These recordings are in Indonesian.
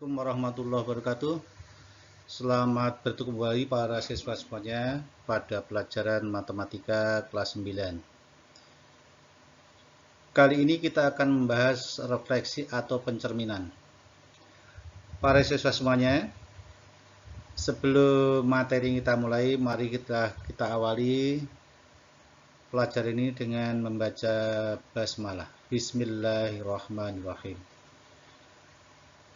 Assalamualaikum warahmatullahi wabarakatuh. Selamat bertemu kembali para siswa semuanya pada pelajaran matematika kelas 9. Kali ini kita akan membahas refleksi atau pencerminan. Para siswa semuanya, sebelum materi kita mulai, mari kita awali pelajaran ini dengan membaca basmalah. Bismillahirrahmanirrahim.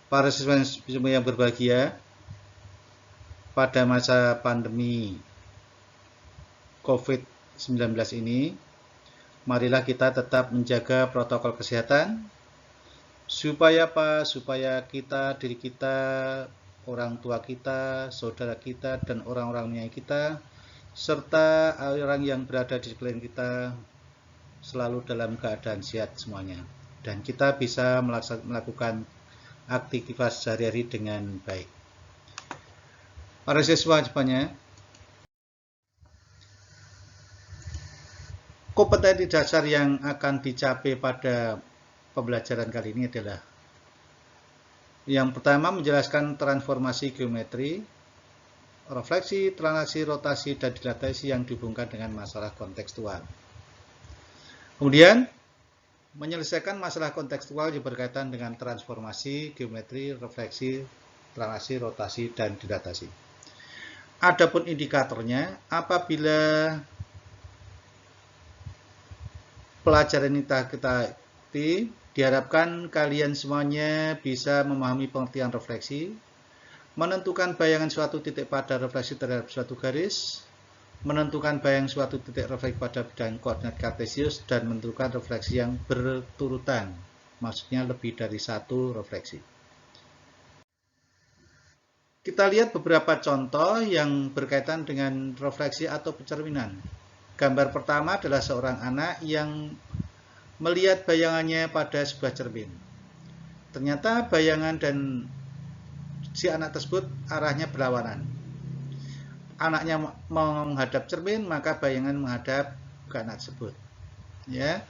Para siswa yang berbahagia, pada masa pandemi COVID-19 ini, marilah kita tetap menjaga protokol kesehatan, supaya apa? Supaya diri kita, orang tua kita, saudara kita, dan orang-orang menyayangi kita, serta orang yang berada di sekeliling kita selalu dalam keadaan sehat semuanya. Dan kita bisa melakukan aktivitas sehari-hari dengan baik. Para siswa semuanya, kompetensi dasar yang akan dicapai pada pembelajaran kali ini adalah yang pertama, menjelaskan transformasi geometri, refleksi, translasi, rotasi, dan dilatasi yang dihubungkan dengan masalah kontekstual. Kemudian, menyelesaikan masalah kontekstual yang berkaitan dengan transformasi, geometri, refleksi, translasi, rotasi, dan dilatasi. Adapun indikatornya, apabila pelajaran ini kita diharapkan kalian semuanya bisa memahami pengertian refleksi, menentukan bayangan suatu titik pada refleksi terhadap suatu garis, menentukan bayangan suatu titik refleksi pada bidang koordinat kartesius, dan menentukan refleksi yang berturutan, maksudnya lebih dari satu refleksi. Kita lihat beberapa contoh yang berkaitan dengan refleksi atau pencerminan. Gambar pertama adalah seorang anak yang melihat bayangannya pada sebuah cermin. Ternyata bayangan dan si anak tersebut arahnya berlawanan. Anaknya menghadap cermin, maka bayangan menghadap ke anak tersebut. Ya.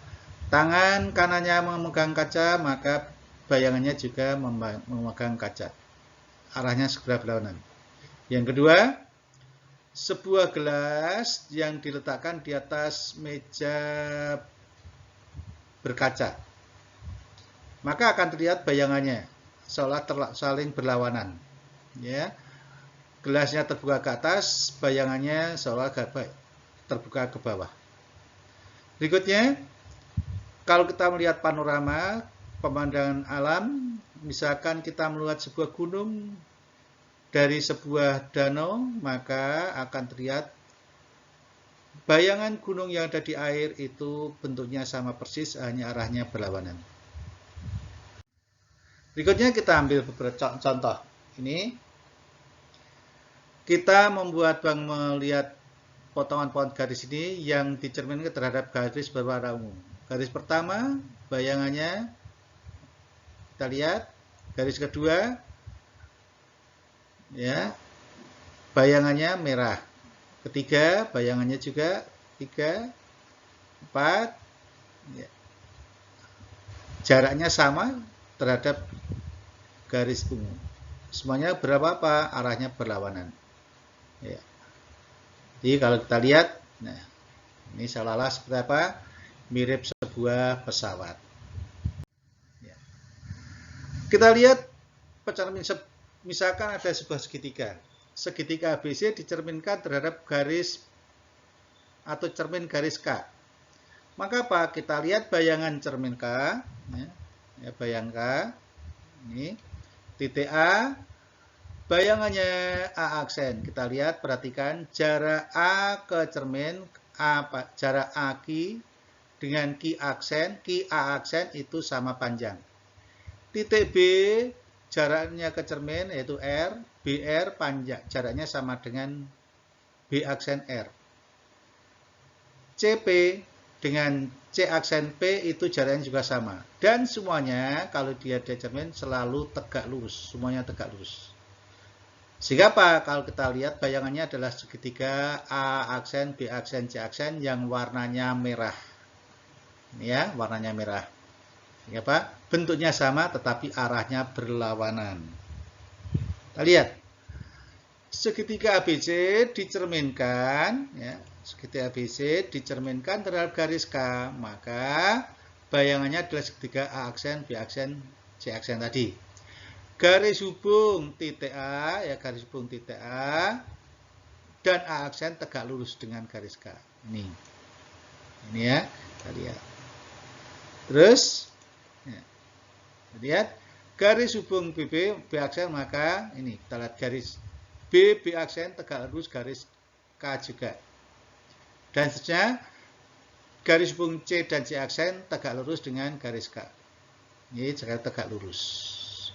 Tangan kanannya memegang kaca, maka bayangannya juga memegang kaca. Arahnya segera berlawanan. Yang kedua, sebuah gelas yang diletakkan di atas meja berkaca, maka akan terlihat bayangannya seolah saling berlawanan. Ya, gelasnya terbuka ke atas, bayangannya seolah terbuka ke bawah. Berikutnya, kalau kita melihat panorama pemandangan alam, misalkan kita melihat sebuah gunung dari sebuah danau, maka akan terlihat bayangan gunung yang ada di air itu bentuknya sama persis, hanya arahnya berlawanan. Berikutnya kita ambil beberapa contoh. Ini kita melihat potongan-potongan garis ini yang dicerminkan terhadap garis berwarna ungu. Garis pertama, bayangannya kita lihat. Garis kedua, ya, bayangannya merah. Ketiga, bayangannya juga 3, 4, ya. Jaraknya sama terhadap garis ungu. Semuanya berapa? Arahnya berlawanan. Ya. Jadi kalau kita lihat, nah, ini seolah-olah seperti apa? Mirip sebuah pesawat. Ya. Kita lihat pencermin, misalkan ada sebuah segitiga. Segitiga ABC dicerminkan terhadap garis atau cermin garis K. Maka apa? Kita lihat bayangan cermin K, ya, bayang K, ini titik A, bayangannya A aksen. Kita lihat, perhatikan jarak A ke cermin, jarak AQ dengan Q aksen, Q A aksen itu sama panjang. Titik B, jaraknya ke cermin yaitu R, BR panjang, jaraknya sama dengan B aksen R. CP dengan C aksen P itu jaraknya juga sama. Dan semuanya kalau dia di cermin selalu tegak lurus, semuanya tegak lurus. Sehingga apa? Kalau kita lihat bayangannya adalah segitiga A aksen, B aksen, C aksen yang warnanya merah. Ini ya, warnanya merah. Sehingga apa? Bentuknya sama tetapi arahnya berlawanan. Kita lihat. Segitiga ABC dicerminkan, ya, segitiga ABC dicerminkan terhadap garis K, maka bayangannya adalah segitiga A aksen, B aksen, C aksen tadi. Garis hubung titik A, ya garis hubung titik A dan A aksen tegak lurus dengan garis K. Ini ya, kita lihat. Terus, ya, lihat garis hubung BB, B aksen, maka ini kita lihat garis B aksen tegak lurus garis K juga. Dan seterusnya garis hubung C dan C aksen tegak lurus dengan garis K. Ini tegak lurus.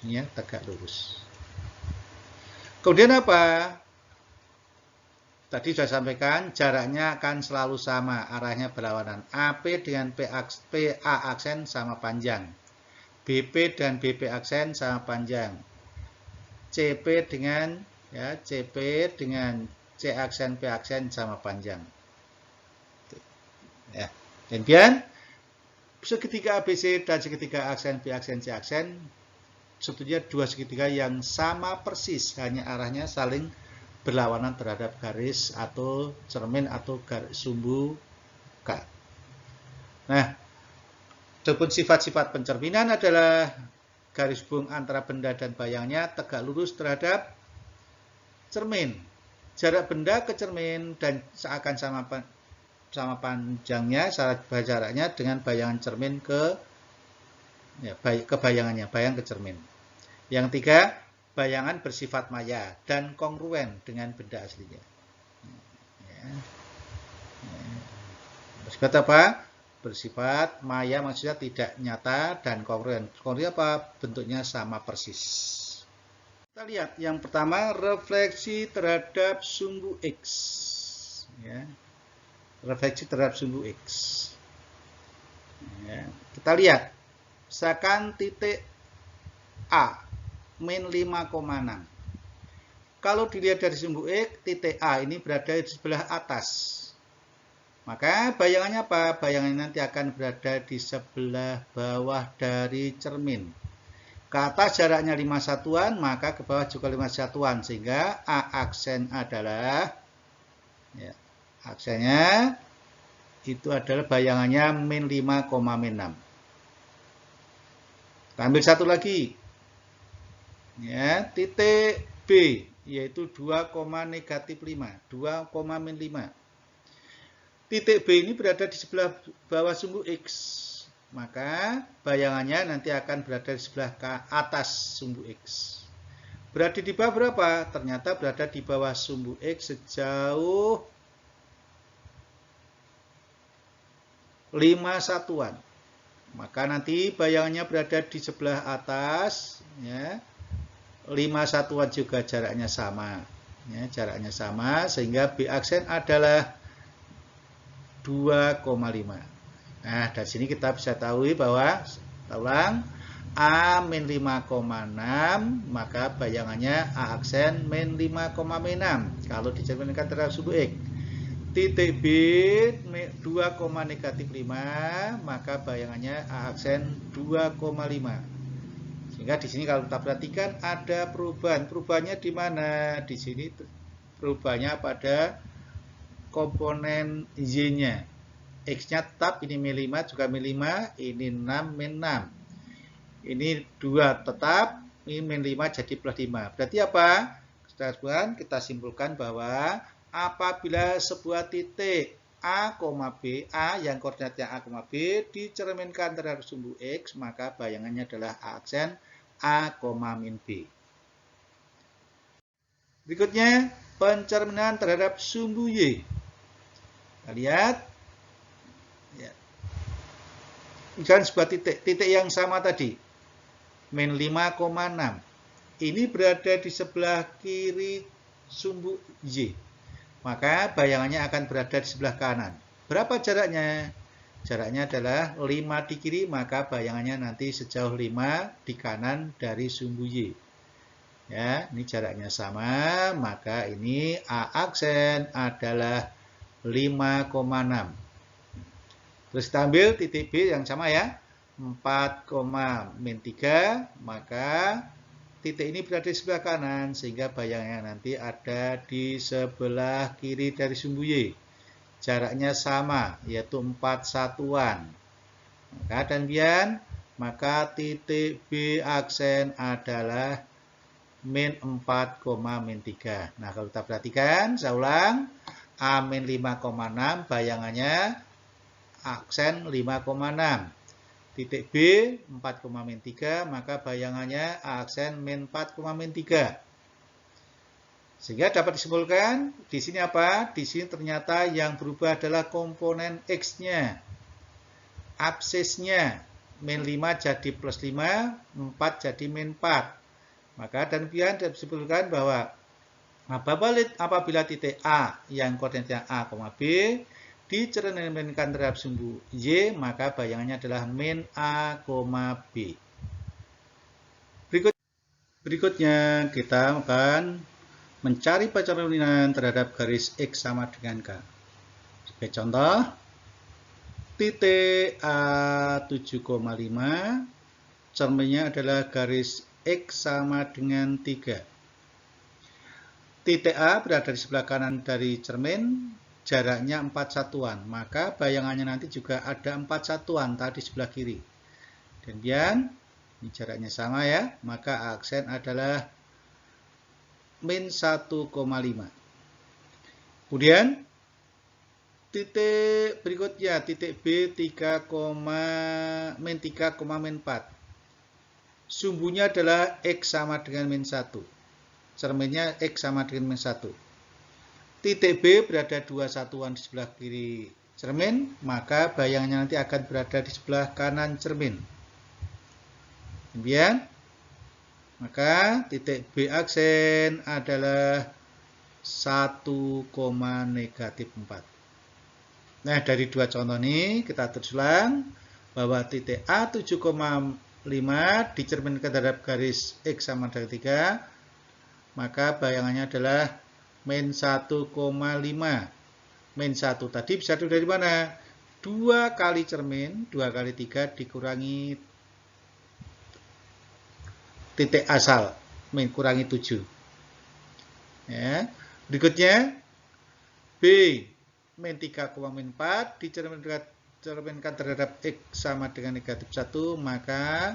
Ini ya, tegak lurus. Kemudian apa? Tadi sudah sampaikan jaraknya akan selalu sama, arahnya berlawanan. AP dengan PA aksen sama panjang. BP dan BP aksen sama panjang. CP dengan C aksen P aksen sama panjang. Ya. Kemudian segitiga ABC dan segitiga aksen B aksen C aksen sebetulnya dua segitiga yang sama persis, hanya arahnya saling berlawanan terhadap garis atau cermin atau garis sumbu K. Nah, adapun sifat-sifat pencerminan adalah garis hubung antara benda dan bayangnya tegak lurus terhadap cermin. Jarak benda ke cermin dan seakan sama panjangnya, jaraknya dengan bayangan cermin ke bayangannya, bayang ke cermin. Yang tiga, bayangan bersifat maya dan kongruen dengan benda aslinya. Bersifat apa? Bersifat maya maksudnya tidak nyata dan kongruen. Kongruen apa? Bentuknya sama persis. Kita lihat yang pertama, refleksi terhadap sumbu X. Ya. Refleksi terhadap sumbu X. Ya. Kita lihat, misalkan titik A, min 5,6. Kalau dilihat dari sumbu X, titik A ini berada di sebelah atas. Maka bayangannya apa? Bayangannya nanti akan berada di sebelah bawah dari cermin. Ke atas jaraknya 5 satuan, maka ke bawah juga 5 satuan. Sehingga A aksen adalah, ya, aksennya itu adalah bayangannya min 5,6. Kita ambil satu lagi. Ya, titik B, yaitu 2,-5. 2,-5. Titik B ini berada di sebelah bawah sumbu X. Maka bayangannya nanti akan berada di sebelah atas sumbu X. Berada di bawah berapa? Ternyata berada di bawah sumbu X sejauh 5 satuan. Maka nanti bayangannya berada di sebelah atas, ya. 5 satuan juga jaraknya sama. Ya, jaraknya sama sehingga B aksen adalah 2,5. Nah, dari sini kita bisa tahu bahwa, ulang, A min 5,6, maka bayangannya A aksen min 5,6 kalau dicerminkan terhadap sumbu X. Titik B 2,-5, maka bayangannya A aksen 2,5. Sehingga di sini kalau kita perhatikan ada perubahan. Perubahannya di mana? Di sini perubahannya pada komponen Y-nya. X-nya tetap, ini min 5 juga min 5, ini 6 min 6. Ini 2 tetap, ini min 5 jadi plus 5. Berarti apa? Kita simpulkan bahwa apabila sebuah titik A, B, A yang koordinatnya A, B dicerminkan terhadap sumbu X, maka bayangannya adalah A aksen A, min B. Berikutnya, pencerminan terhadap sumbu Y. Kita lihat. Ya. Misalnya sebuah titik yang sama tadi, min 5,6. Ini berada di sebelah kiri sumbu Y. Maka bayangannya akan berada di sebelah kanan. Berapa jaraknya? Jaraknya adalah 5 di kiri, maka bayangannya nanti sejauh 5 di kanan dari sumbu Y. Ya, ini jaraknya sama, maka ini A aksen adalah 5,6. Terus kita ambil titik B yang sama ya, 4,-3, maka titik ini berada di sebelah kanan, sehingga bayangnya nanti ada di sebelah kiri dari sumbu Y. Jaraknya sama, yaitu 4 satuan. Maka dan maka titik B aksen adalah min 4, min 3. Nah, kalau kita perhatikan, saya ulang, A min 5,6, bayangannya aksen 5,6. Titik B 4, min 3, maka bayangannya A aksen min 4, min 3. Sehingga dapat disimpulkan, di sini apa? Di sini ternyata yang berubah adalah komponen X-nya. Absisnya min 5 jadi plus 5, 4 jadi min 4. Maka dan dapat disimpulkan bahwa apabila titik A yang koordinatnya A, B dicerminkan terhadap sumbu Y, maka bayangannya adalah min A, B. Berikutnya kita akan mencari percerminan terhadap garis X sama dengan K. Sebagai contoh, titik A 7,5, cerminnya adalah garis X sama dengan 3. Titik A berada di sebelah kanan dari cermin, jaraknya 4 satuan, maka bayangannya nanti juga ada 4 satuan tadi sebelah kiri. Kemudian ini jaraknya sama ya, maka aksen adalah min 1,5. Kemudian titik berikutnya, titik B 3, min 3, min 4. Sumbunya adalah X sama dengan min 1. Cerminnya X sama dengan min 1. Titik B berada 2 satuan di sebelah kiri cermin, maka bayangannya nanti akan berada di sebelah kanan cermin. Kemudian, maka titik B aksen adalah 1,-4. Nah, dari dua contoh ini kita terus ulang bahwa titik A 7,5 dicerminkan terhadap garis X sama dengan 3, maka bayangannya adalah min 1,5. Min 1 tadi bisa dari mana? 2 kali cermin, 2 kali 3 dikurangi titik asal, min kurangi 7. Ya. Berikutnya, B min 3, min 4 dicerminkan terhadap X sama dengan negatif 1, maka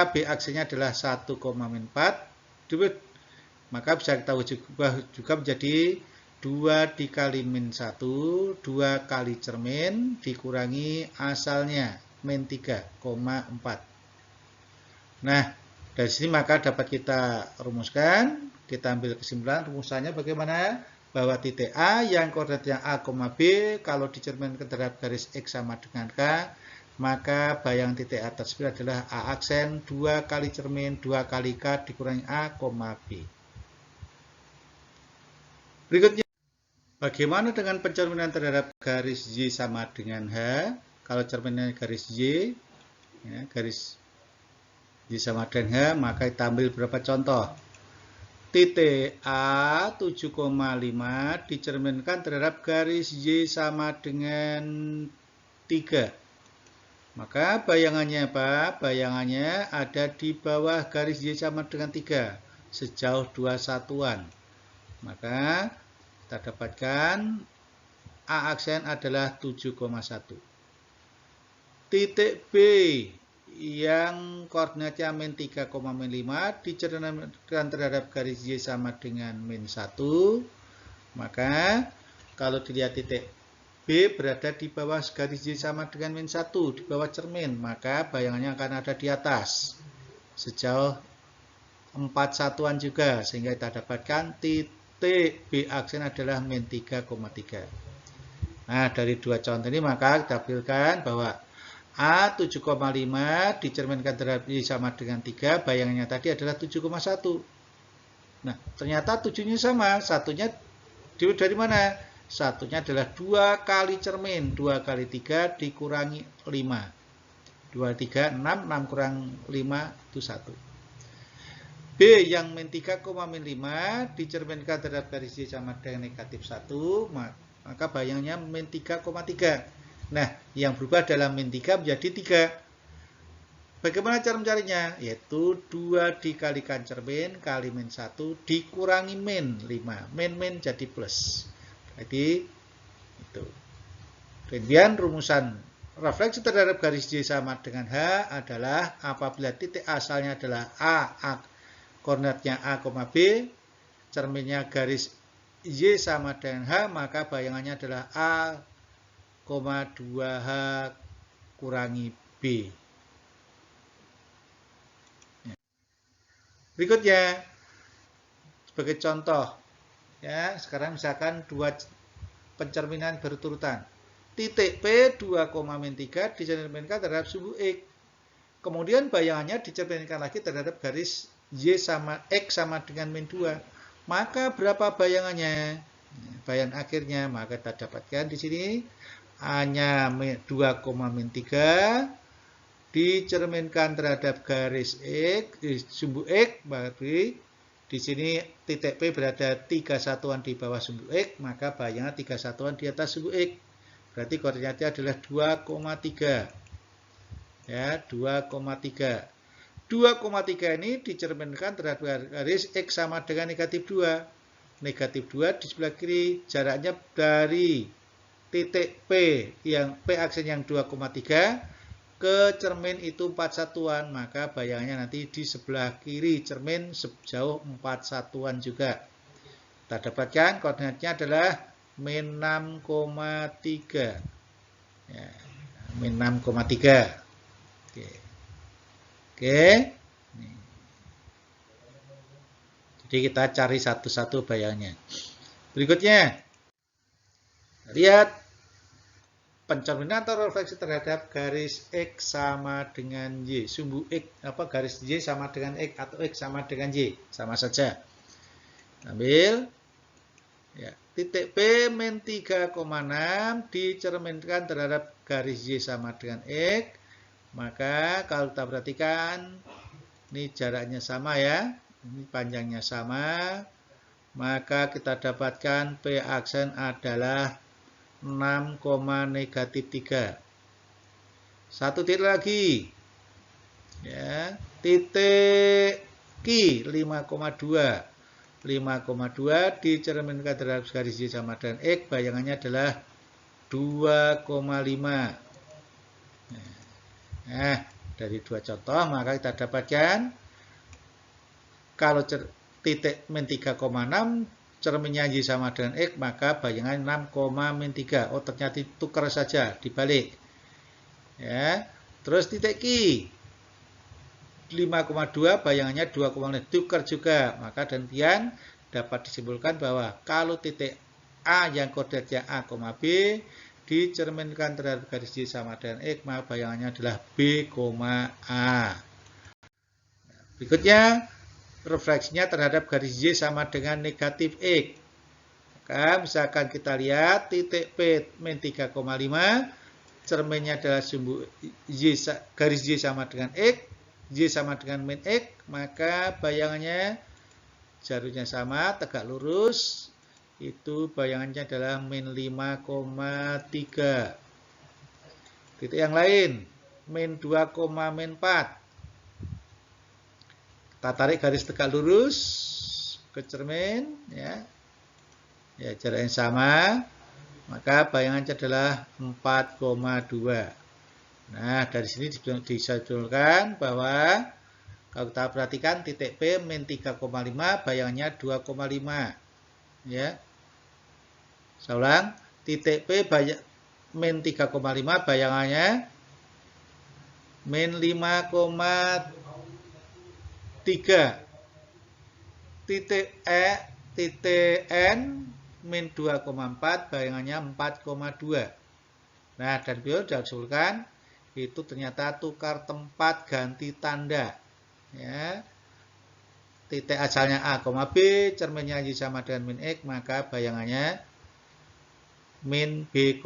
B aksinya adalah 1, min 4. Maka bisa kita ubah juga menjadi 2 dikali min 1, 2 kali cermin dikurangi asalnya, min 3,4. Nah, dari sini maka dapat kita rumuskan, kita ambil kesimpulan rumusannya bagaimana? Bahwa titik A yang koordinatnya A, B kalau dicerminkan terhadap garis X sama dengan K, maka bayang titik A tersebut adalah A aksen 2 kali cermin 2 kali K dikurangi A, B. Berikutnya, bagaimana dengan pencerminan terhadap garis Y sama dengan H? Kalau cerminan garis Y, ya, garis Y sama dengan H, maka kita ambil beberapa contoh. Titik A 7,5 dicerminkan terhadap garis Y sama dengan 3. Maka bayangannya apa? Bayangannya ada di bawah garis Y sama dengan 3, sejauh 2 satuan. Maka kita dapatkan A aksen adalah 7,1. Titik B yang koordinatnya min 3, min 5 dicerminkan terhadap garis Y sama dengan min 1. Maka kalau dilihat titik B berada di bawah garis Y sama dengan min 1, di bawah cermin, maka bayangannya akan ada di atas sejauh 4 satuan juga, sehingga kita dapatkan titik B aksen adalah min 3,3. Nah, dari dua contoh ini maka kita pilihkan bahwa A 7,5 dicerminkan terhadap Y sama dengan 3, bayangannya tadi adalah 7,1. Nah, ternyata 7-nya sama, satunya dari mana? Satunya adalah 2 kali cermin, 2 kali 3 dikurangi 5. 2, 3, 6, 6 kurang 5 itu 1. B yang min 3, min 5 dicerminkan terhadap garis Y sama dengan negatif 1, maka bayangannya min 3,3. Nah, yang berubah dalam min 3 menjadi 3. B Bagaimana cara mencarinya? Yaitu 2 dikalikan cermin kali min 1 dikurangi min 5. Min jadi plus. Jadi itu. Kemudian rumusan refleksi terhadap garis Y sama dengan H adalah apabila titik asalnya adalah A koordinatnya A, B, cerminnya garis Y sama dengan H, maka bayangannya adalah A, 2H kurangi B. Berikutnya, sebagai contoh, ya sekarang misalkan 2 pencerminan berturutan. Titik P 2,-3 dicerminkan terhadap sumbu X. Kemudian bayangannya dicerminkan lagi terhadap garis Y sama X sama dengan min 2. Maka berapa bayangannya? Bayangan akhirnya, maka kita dapatkan di sini hanya 2,-3 dicerminkan terhadap garis X, sumbu X, berarti di sini titik P berada 3 satuan di bawah sumbu X, maka bayangan 3 satuan di atas sumbu X. Berarti koordinatnya adalah 2,3. Ya, 2,3. 2,3 ini dicerminkan terhadap garis X sama dengan negatif 2. Negatif 2 di sebelah kiri, jaraknya dari titik P yang P aksen yang 2,3 ke cermin itu 4 satuan, maka bayangannya nanti di sebelah kiri cermin sejauh 4 satuan juga. Kita dapatkan koordinatnya adalah min 6,3. Ya, min 6,3. Oke. Jadi kita cari satu-satu bayangannya. Berikutnya, lihat pencerminan atau refleksi terhadap garis X sama dengan Y. Sumbu X, garis Y sama dengan X atau X sama dengan Y. Sama saja. Ambil. Ya, titik P min 3,6 dicerminkan terhadap garis Y sama dengan X. Maka kalau kita perhatikan, ini jaraknya sama ya. Ini panjangnya sama. Maka kita dapatkan P aksen adalah 6,-3. Satu titik lagi. Ya, titik Q 5,2. 5,2 dicerminkan terhadap garis Y sama dengan X, bayangannya adalah 2,5. Nah, dari 2 contoh maka kita dapatkan kalau titik min 3,6 cerminnya Y sama dengan X, maka bayangan 6,-3. Oh, ternyata tukar saja, dibalik. Ya. Terus titik Q 5,2 bayangannya 2,5, tukar juga. Maka demikian dapat disimpulkan bahwa kalau titik A yang koordinatnya A, B dicerminkan terhadap garis Y sama dengan X, maka bayangannya adalah B, A. Berikutnya, refleksinya terhadap garis Y sama dengan negatif X. Maka misalkan kita lihat titik P min 3,5, cerminnya adalah sumbu Y, garis Y sama dengan X, Y sama dengan min X, maka bayangannya jalurnya sama, tegak lurus, itu bayangannya adalah min 5,3. Titik yang lain, min 2,-4. Kita tarik garis tegak lurus ke cermin, ya. Ya, jarak yang sama, maka bayangannya adalah 4,2. Nah, dari sini disimpulkan bahwa kalau kita perhatikan titik P min 3,5 bayangannya 2,5. Ya. Saya ulang, titik P min 3,5 bayangannya min 5,3. Titik N min 2,4 bayangannya 4,2. Nah, dan beliau disimpulkan itu ternyata tukar tempat ganti tanda. Ya. Titik asalnya A, B, cerminnya Y sama dengan min X, maka bayangannya min B,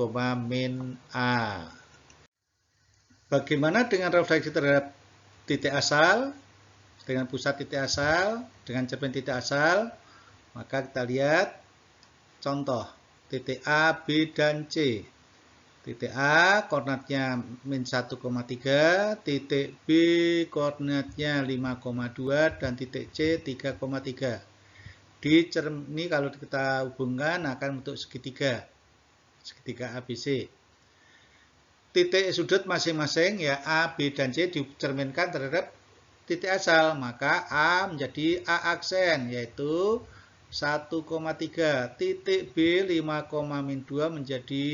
min A. Bagaimana dengan refleksi terhadap titik asal? Dengan pusat titik asal, dengan cermin titik asal, maka kita lihat contoh titik A, B, dan C. Titik A koordinatnya min 1,3, titik B koordinatnya 5,2, dan titik C 3,3. Ini kalau kita hubungkan akan bentuk segitiga ABC. Titik sudut masing-masing ya A, B, dan C dicerminkan terhadap titik asal, maka A menjadi A aksen yaitu 1,3, titik B 5,-2 menjadi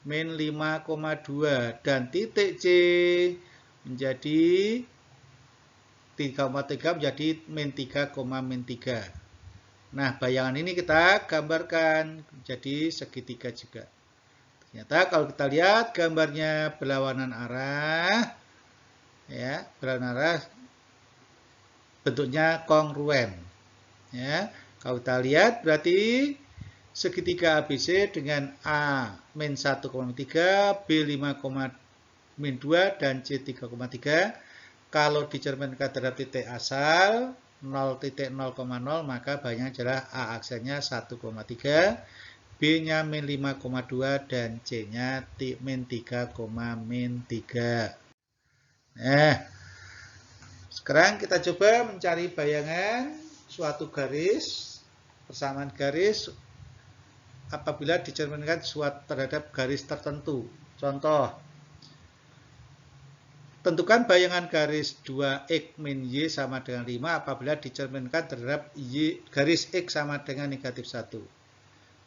min 5,2, dan titik C menjadi 3,3 menjadi min 3,-3. Nah, bayangan ini kita gambarkan jadi segitiga juga. Ternyata kalau kita lihat gambarnya berlawanan arah, ya, berlawanan arah bentuknya kongruen. Ya, kalau kita lihat berarti segitiga ABC dengan A min 1,3, B 5,-2, dan C 3,3. Kalau dicerminkan terhadap titik asal 0,0,0, maka bayangan adalah A aksennya 1,3, B-nya min 5,2, dan C-nya min 3,-3. Nah, sekarang kita coba mencari bayangan suatu garis, persamaan garis apabila dicerminkan suatu terhadap garis tertentu. Contoh, tentukan bayangan garis 2x min y sama dengan 5 apabila dicerminkan terhadap garis x sama dengan negatif 1.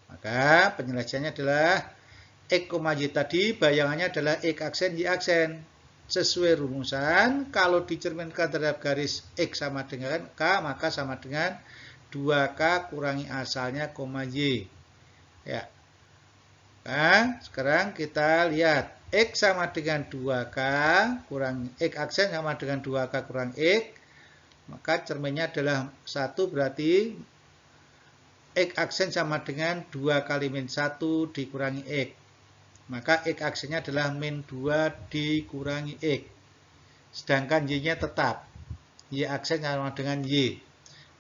Maka penyelesaiannya adalah x, y tadi bayangannya adalah x aksen, y aksen. Sesuai rumusan, kalau dicerminkan terhadap garis x sama dengan k, maka sama dengan 2k kurangi asalnya, y. Ya. Nah, sekarang kita lihat. X sama dengan 2k kurang x aksen sama dengan 2k kurang x. Maka cerminnya adalah 1, berarti x aksen sama dengan 2 kali min 1 dikurangi x. Maka x aksennya adalah min 2 dikurangi x. Sedangkan y-nya tetap. Y aksen sama dengan y.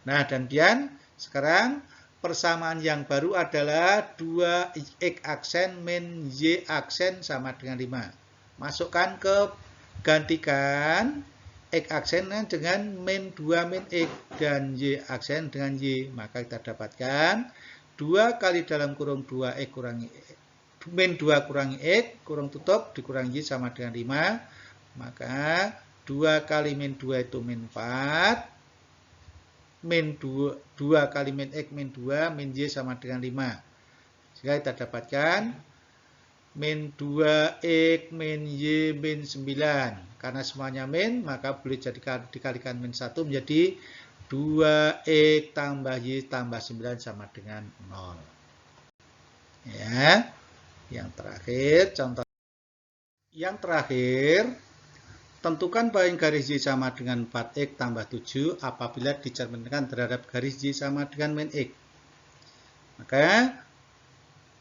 Nah, dan kemudian sekarang persamaan yang baru adalah 2x aksen min y aksen sama dengan 5. Masukkan ke gantikan x aksen dengan min 2 min x dan y aksen dengan y. Maka kita dapatkan 2 kali dalam kurung 2x kurangi min 2 kurangi x kurung tutup dikurangi y sama dengan 5. Maka 2 kali min 2 itu min 4. Min 2 kali min x min 2 min y sama dengan 5. Sehingga kita dapatkan min 2x min y min 9. Karena semuanya min, maka boleh dikalikan min 1 menjadi 2x tambah y tambah 9 sama dengan 0. Ya. Yang terakhir, contoh yang terakhir, tentukan bayangan garis Y sama dengan 4x tambah 7 apabila dicerminkan terhadap garis Y sama dengan min X. Maka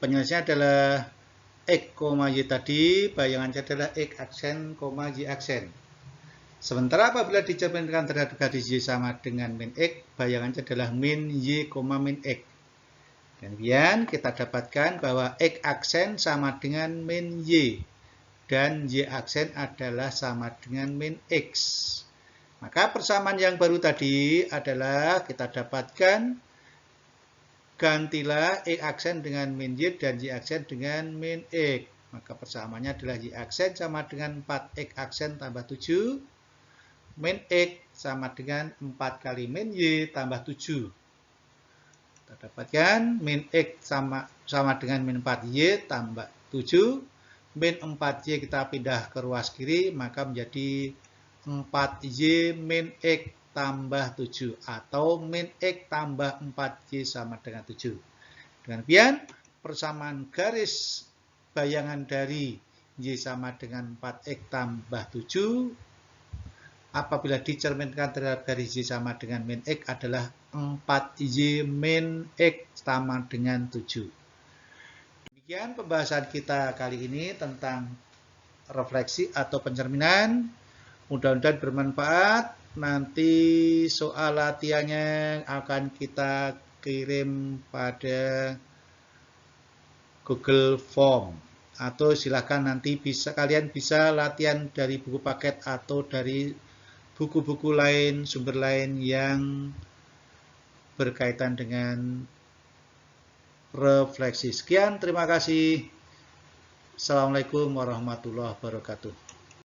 penyelesaian adalah X, Y tadi, bayangannya adalah X aksen, Y aksen. Sementara apabila dicerminkan terhadap garis Y sama dengan min X, bayangannya adalah min Y, min X. Kemudian kita dapatkan bahwa X aksen sama dengan min Y. Dan Y aksen adalah sama dengan min X. Maka persamaan yang baru tadi adalah kita dapatkan gantilah X aksen dengan min Y dan Y aksen dengan min X. Maka persamaannya adalah Y aksen sama dengan 4X aksen tambah 7. Min X sama dengan 4 kali min Y tambah 7. Kita dapatkan min X sama dengan min 4Y tambah 7. Min 4Y kita pindah ke ruas kiri, maka menjadi 4Y min X tambah 7. Atau min X tambah 4Y sama dengan 7. Dengan demikian, persamaan garis bayangan dari Y sama dengan 4X tambah 7 apabila dicerminkan terhadap garis Y sama dengan min X adalah 4Y min X sama dengan 7. Demikian pembahasan kita kali ini tentang refleksi atau pencerminan. Mudah-mudahan bermanfaat. Nanti soal latihannya akan kita kirim pada Google Form atau silahkan nanti kalian bisa latihan dari buku paket atau dari buku-buku lain, sumber lain yang berkaitan dengan refleksi. Sekian, terima kasih. Assalamualaikum warahmatullahi wabarakatuh.